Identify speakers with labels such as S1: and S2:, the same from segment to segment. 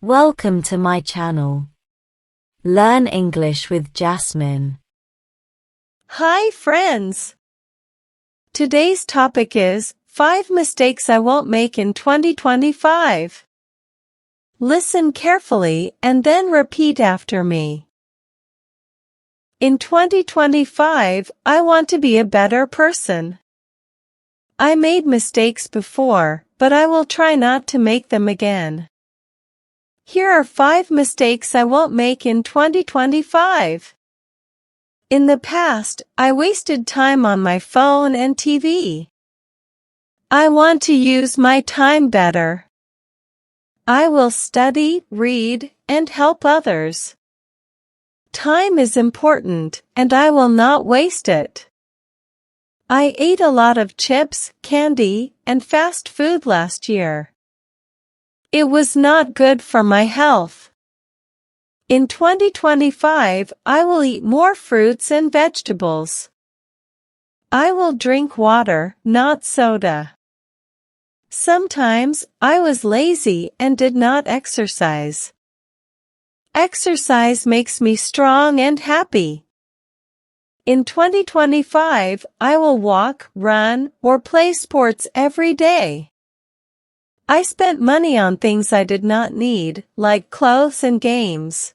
S1: Welcome to my channel. Learn English with Jasmine.
S2: Hi friends! Today's topic is 5 mistakes I won't make in 2025. Listen carefully and then repeat after me. In 2025, I want to be a better person. I made mistakes before, but I will try not to make them again. Here are 5 mistakes I won't make in 2025. In the past, I wasted time on my phone and TV. I want to use my time better. I will study, read, and help others. Time is important, and I will not waste it. I ate a lot of chips, candy, and fast food last year. It was not good for my health. In 2025, I will eat more fruits and vegetables. I will drink water, not soda. Sometimes, I was lazy and did not exercise. Exercise makes me strong and happy. In 2025, I will walk, run, or play sports every day. I spent money on things I did not need, like clothes and games.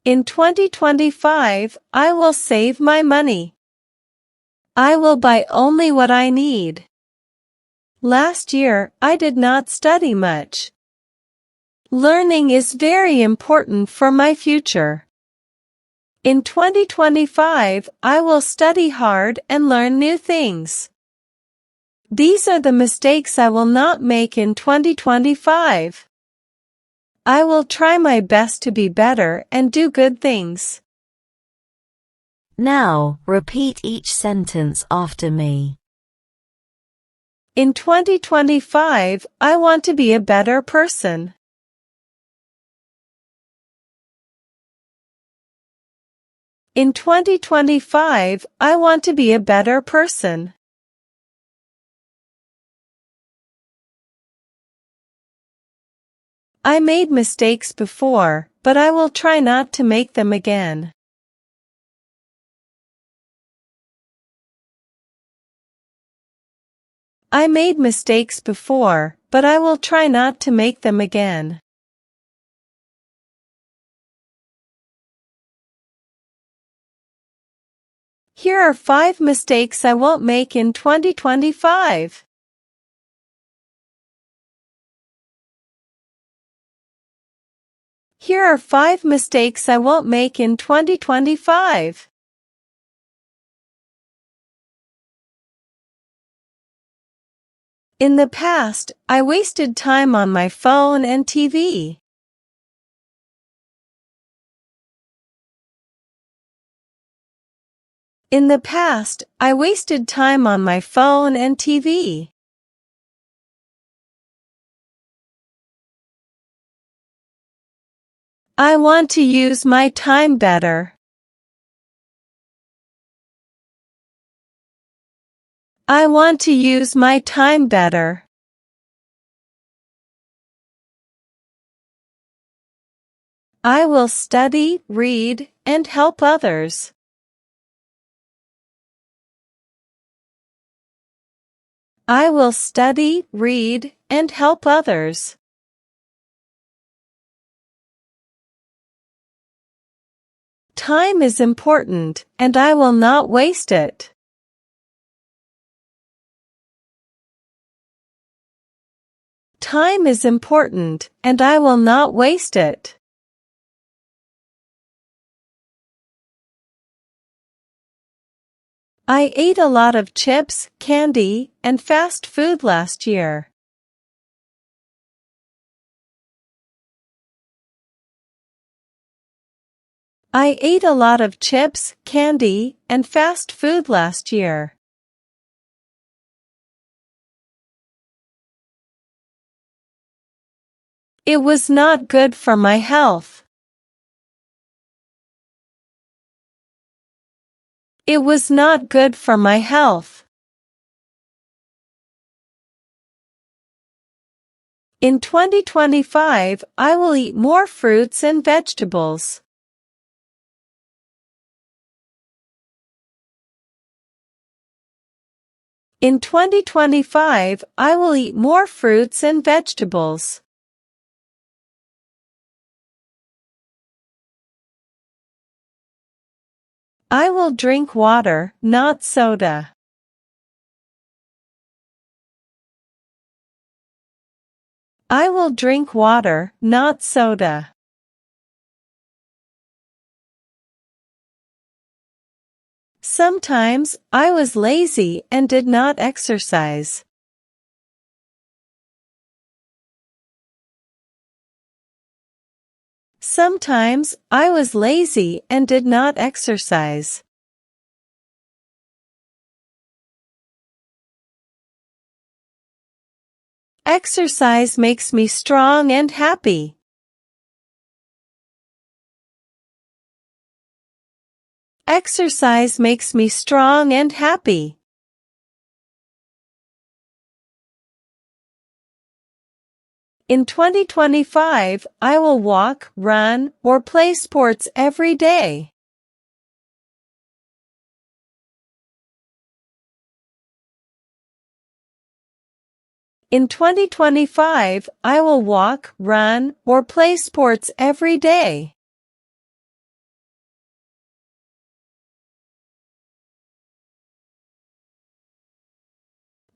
S2: In 2025, I will save my money. I will buy only what I need. Last year, I did not study much. Learning is very important for my future. In 2025, I will study hard and learn new things. These are the mistakes I will not make in 2025. I will try my best to be better and do good things.
S1: Now, repeat each sentence after me.
S2: In 2025, I want to be a better person. In 2025, I want to be a better person. I made mistakes before, but I will try not to make them again. I made mistakes before, but I will try not to make them again. Here are 5 mistakes I won't make in 2025. Here are 5 mistakes I won't make in 2025. In the past, I wasted time on my phone and TV. In the past, I wasted time on my phone and TV. I want to use my time better. I want to use my time better. I will study, read, and help others. I will study, read, and help others. Time is important, and I will not waste it. Time is important, and I will not waste it. I ate a lot of chips, candy, and fast food last year. I ate a lot of chips, candy, and fast food last year. It was not good for my health. It was not good for my health. In 2025, I will eat more fruits and vegetables. In 2025, I will eat more fruits and vegetables. I will drink water, not soda. I will drink water, not soda. Sometimes I was lazy and did not exercise. Sometimes I was lazy and did not exercise. Exercise makes me strong and happy. Exercise makes me strong and happy. In 2025, I will walk, run, or play sports every day. In 2025, I will walk, run, or play sports every day.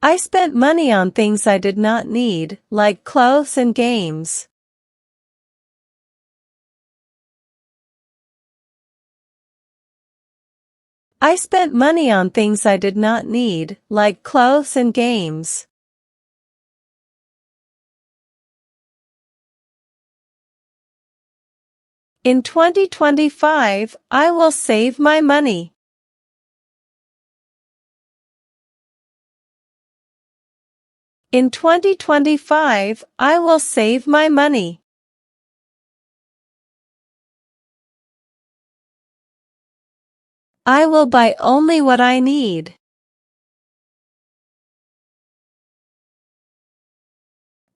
S2: I spent money on things I did not need, like clothes and games. I spent money on things I did not need, like clothes and games. In 2025, I will save my money. In 2025, I will save my money. I will buy only what I need.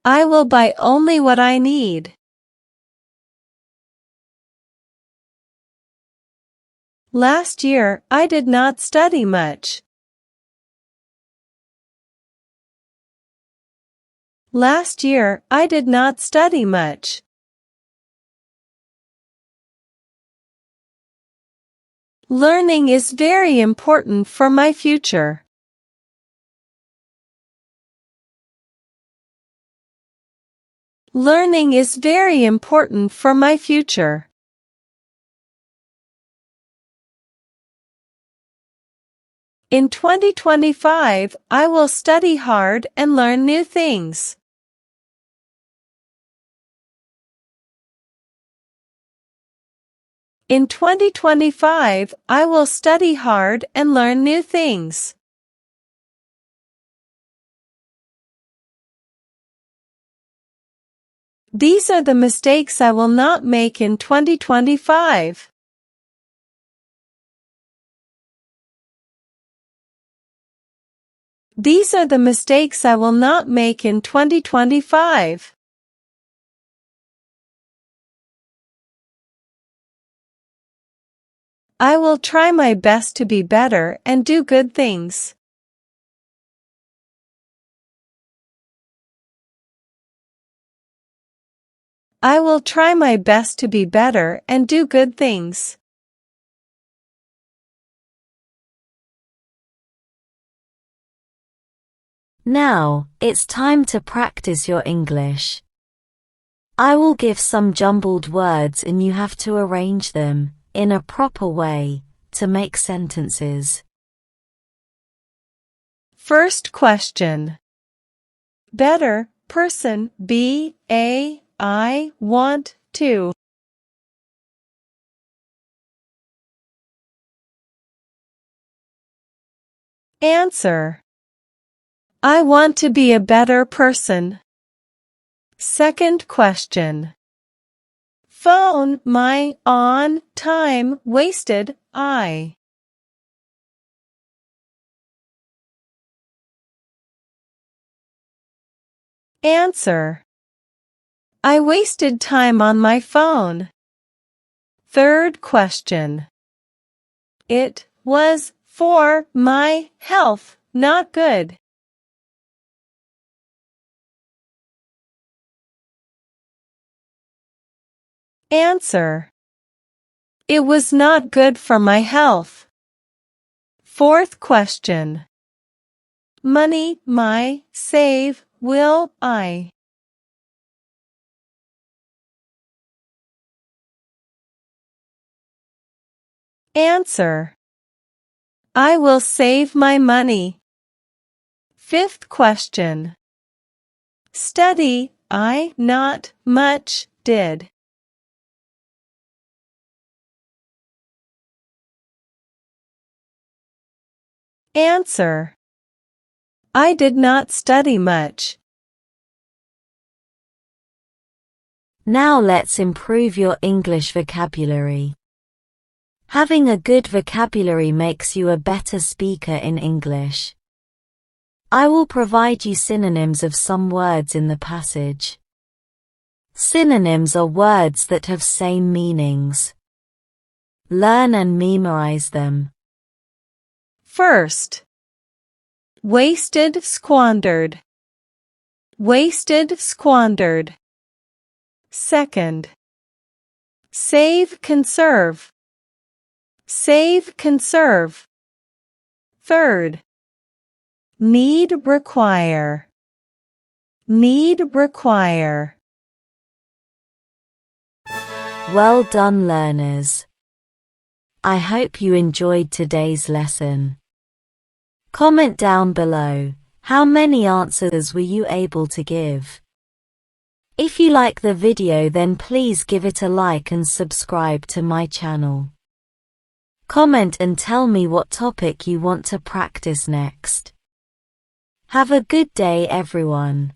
S2: I will buy only what I need. Last year, I did not study much. Last year, I did not study much. Learning is very important for my future. Learning is very important for my future. In 2025, I will study hard and learn new things. In 2025, I will study hard and learn new things. These are the mistakes I will not make in 2025. These are the mistakes I will not make in 2025. I will try my best to be better and do good things. I will try my best to be better and do good things.
S1: Now, it's time to practice your English. I will give some jumbled words and you have to arrange them in a proper way to make sentences.
S2: First question. Better, person, I want to. Answer. I want to be a better person. Second question. Phone, my, on, time, wasted, I. Answer. I wasted time on my phone. Third question. It was for my health, not good. Answer. It was not good for my health. Fourth question. Money, my, save, will, I. Answer. I will save my money. Fifth question. Study, I, not, much, did. Answer. I did not study much.
S1: Now let's improve your English vocabulary. Having a good vocabulary makes you a better speaker in English. I will provide you synonyms of some words in the passage. Synonyms are words that have same meanings. Learn and memorize them.
S2: First. Wasted, squandered. Wasted, squandered. Second. Save, conserve. Save, conserve. Third. Need, require. Need, require.
S1: Well done, learners. I hope you enjoyed today's lesson. Comment down below, how many answers were you able to give? If you like the video, then please give it a like and subscribe to my channel. Comment and tell me what topic you want to practice next. Have a good day, everyone.